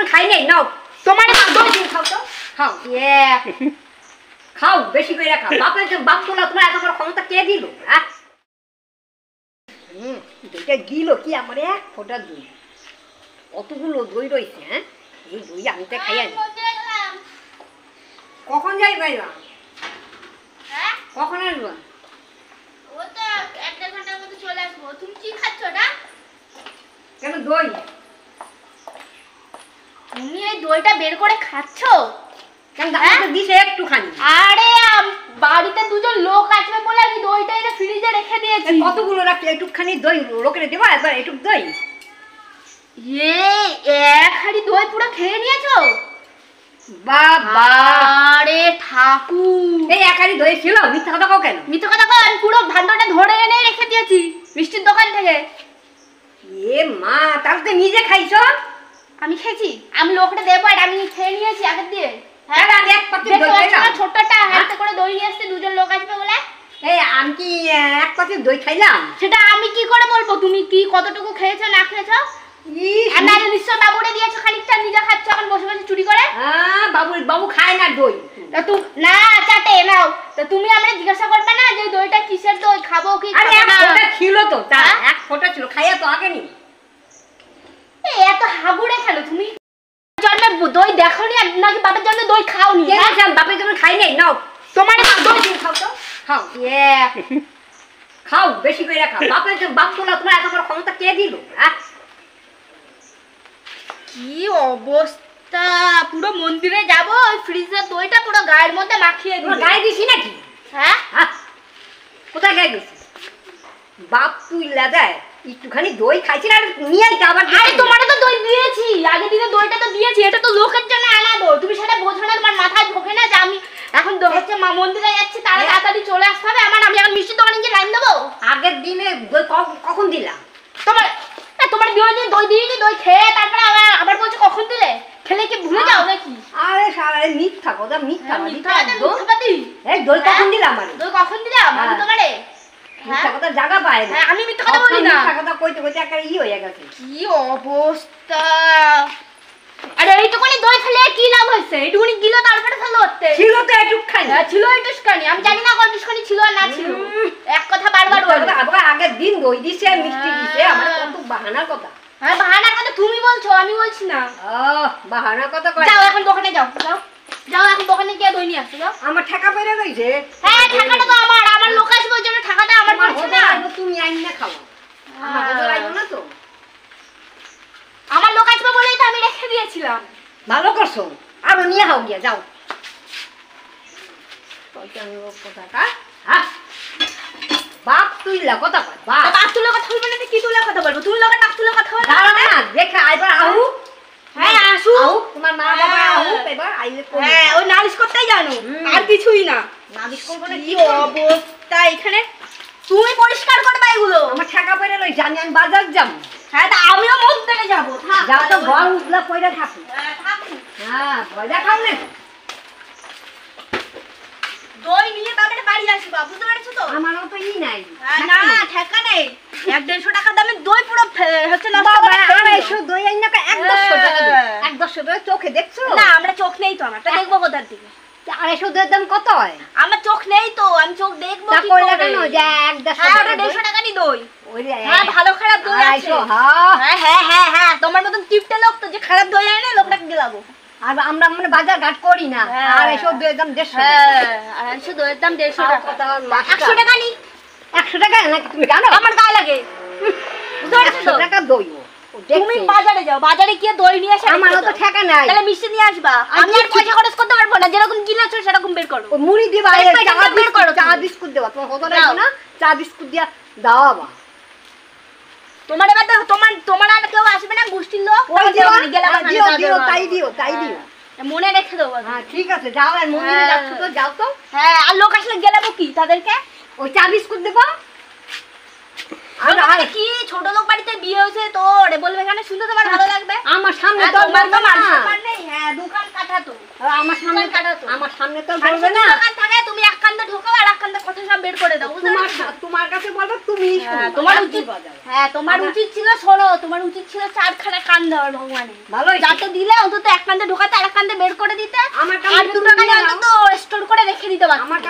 খাই নাই নাও তোমার দই দিন খাও তো খাও খাও বেশি করে খাও বাপ তোলা তোমার এত বড় ক্ষমতা কে দিল হ্যাঁ দইটা দিল কি আমার এক ফোঁটা দই কতগুলো দই রয়েছে হ্যাঁ এই দই আনতে খাই আনি কখন যাই ভাইরা কখন আসবা ও তো 1.5 ঘন্টার মধ্যে চলে আসবো তুমি কি খাচ্ছ না কেন দই তুমি এই দইটা বের করে খাচ্ছ কেন দাদা দিছে একটুখানি আরে বাড়িতে দুজন লোক আসবে বলে আমি দইটা এটা ফ্রিজে রেখে দিয়েছি কতগুলো রাখলে একটুখানি দই লোকের দেবা একবার একটু দই এক হাঁড়ি দই পুরো খেয়ে নিয়েছো বাবা আরে ঠাকুর এই এক হাঁড়ি দই ছিল মিথ্যা কথা কও কেন মিথ্যা কথা কও আমি পুরো ভান্ডারটা ধরে এনে রেখে দিয়েছি মিষ্টির দোকান থেকে এ মা তাহলে তো নিজে খাইছো আমি খেয়েছি আমি লোকটা দেবো আর আমি খেয়ে নিয়েছি আগের দিয়ে হ্যাঁ আমি এক পাতি দই খাইলাম ছোটটা হাতে করে দই নিয়ে আসতে দুজন লোক আসবে বলে এই আমি কি এক পাতি দই খাইলাম সেটা আমি কি করে বলবো তুমি কি কতটুকু খেয়েছো না খেয়েছো আর না নিশ্চয় বাবুরে দিয়েছো খানিকটা নিজে খাচ্ছ এখন বসে বসে চুরি করে হ্যাঁ বাবু খায় না দই তা তুমি না চাটে নাও তা তুমি আমরা জিজ্ঞাসা করবে না যে দইটা কিসের দই খাবো কি আরে খাবো না ওটা ছিল তো তা এক ফোঁটা ছিল খাইয়া তো আগে নি এত হাগুড়ে কেন তুমি জন্মে দই দেখোনি আর নাকি বাপের জন্য দই খাওনি হ্যাঁ বাপের জন্য খাই নাই নাও তোমার দই দিন খাও তো খাও খাও বেশি করে খাও বাপ তোলা তোমার এত বড় ক্ষমতা কে দিল হ্যাঁ কি অবস্থা পুরো মন্দিরে যাব ওই ফ্রিজের দইটা পুরো গায়ের মধ্যে মাখিয়ে দিই গায়ে দিছি নাকি হ্যাঁ কোথায় গায়ে গেছি বাপ তুই লাদায় একটুখানি দই খাইছি আর নিয়ে আবার আরে তোমারে তো দই দিয়েছি আগে দিনে দইটা তো দিয়েছি এটা তো লোকের জন্য আনা দই তুমি সেটা বোঝো না তোমার মাথায় ঢোকে না যে আমি এখন হচ্ছে মা মন্দিরে যাচ্ছি তাড়াতাড়ি চলে আসতে হবে আমি এখন মিষ্টি দোকানে গিয়ে লাইন দেবো আগের দিনে দই কখন দিলা তোমার দই দিয়েছি দই খেয়ে তারপরে আবার বলছো কখন দিলে খেলে কি ভুলে যাও নাকি আরে সারা মিথ্যা কথা মিথ্যা এই দই কখন দিলাম মানে দই কখন দিলাম আমি তোমারে মিথ্যা কথা জায়গা পায় না আমি মিথ্যা কথা বলি না মিথ্যা কথা কইতে কইতে একটা হয়ে গেছে কি অবস্থা আরে এইটুকুনি দই খেলে কি লাভ হইছে এইটুকুনি গিলো তারপরে খেলো হতে ছিল তো একটুখানি ছিল একটুখানি আমি জানি না কতটুকুনি ছিল আর না ছিল এক কথা বারবার বলবো আবার আগের দিন দই দিছে মিষ্টি দিছে আমার কত বাহানার কথা হ্যাঁ বাহানার কথা তুমি বলছো আমি বলছি না বাহানার কথা কয় যাও এখন দোকানে যাও এখন দোকানে গিয়ে দই নিয়ে আসো যাও আমার টাকা পয়সা রইছে হ্যাঁ টাকাটা তো আমার লোক আসবে ওই জন্য টাকাটা আমার পড়ছে না তুমি আইন না খাও আমার বদল আইবো না তো আমার লোক আসবে বলেই তো আমি রেখে দিয়েছিলাম ভালো করছো আরো নিয়ে হাও গিয়া যাও বাপ তুইলা কথা কয় বাপ তুলে কথা বলবে না কি তুলে কথা বলবো তুমি লোকের নাক তুলে কথা বলবে দাঁড়া না দেখে আইবার আহু হ্যাঁ আসু তোমার মা বাবা আহু এবার আইলে হ্যাঁ ওই নালিশ করতেই জানো আর কিছুই না নালিশ করব না কি অবস্থা এখানে তুমি পরিষ্কার করবে এগুলো আমার টাকা পয়সা রই জানি আমি বাজার যাব হ্যাঁ তা আমিও মন্দিরে যাব যাও তো ঘর উজলা কইরা থাকো হ্যাঁ থাকি হ্যাঁ ভজা খাও না দই নিয়ে তারপরে বাড়ি আসবা বুঝতে পেরেছো তো আমারও তো ই নাই না ঠেকা নেই 150 টাকা দামে দই পুরো হচ্ছে না বাবা 250 দই আইনা 150 টাকা 150 টাকা চোখে দেখছো না আমরা চোখ নেই তো আমরা দেখবো কোথার দিকে 250 দইয়ের দাম কত হয় আমার চোখ নেই তো আমি চোখ দেখবো কি করে কেন যে 150 টাকা নি দই ওই রে হ্যাঁ ভালো খারাপ দই আছে হ্যাঁ তোমার মতন টিপটে লোক তো যে খারাপ দই আনে লোকটাকে দিলাবো আর আমরা মানে বাজার ঘাট করি না আর এসব দইয়ের দাম 150 আর এসব দইয়ের দাম 150 টাকা 100 টাকা নি 100 টাকা নাকি তুমি জানো আমার গায়ে লাগে 100 টাকা দই তুমি বাজারে যাও বাজারে গিয়ে দই নিয়ে আসো আমারও তো টাকা নাই তাহলে মিষ্টি নিয়ে আসবা আমি আর পয়সা খরচ করতে পারবো না যেরকম কিনেছো সেরকম বের করো ওই মুড়ি দিবা বের করো চা বিস্কুট দেবা তোমার হতো না চা বিস্কুট দিয়া দাও বাবা তোমার এবার তোমার আর কেউ আসবে না গোষ্ঠীর লোক দিও তাই দিও মনে রেখে দেবো হ্যাঁ ঠিক আছে যাও আর মন্দিরে যাচ্ছ তো যাও তো হ্যাঁ আর লোক আসলে গেলাবো কি তাদেরকে ওই চা বিস্কুট দেবো আর কি ছোট লোক বাড়িতে বিয়ে হয়েছে তোর বলবে এখানে শুনতে তোমার ভালো লাগবে আমার সামনে তো হ্যাঁ দোকান কাটা তো আমার সামনে তো বলবে না দোকান থাকে তুমি এক কান্দে ঢোকাও আর এক কান্দে কথা সব বের করে দাও, বুঝতে পেরেছো? তোমার কাছে বলবো তুমি তোমার উচিত, হ্যাঁ তোমার উচিত ছিল, শোনো তোমার উচিত ছিল 4খানা কান দেওয়ার ভগবানে। ভালো যাতে দিলে অন্তত এক কান্দে ঢোকাতে আর এক কান্দে বের করে দিতে, আমার আর দুটো কানে অন্তত স্টোর করে রেখে দিতে পারতো। আমার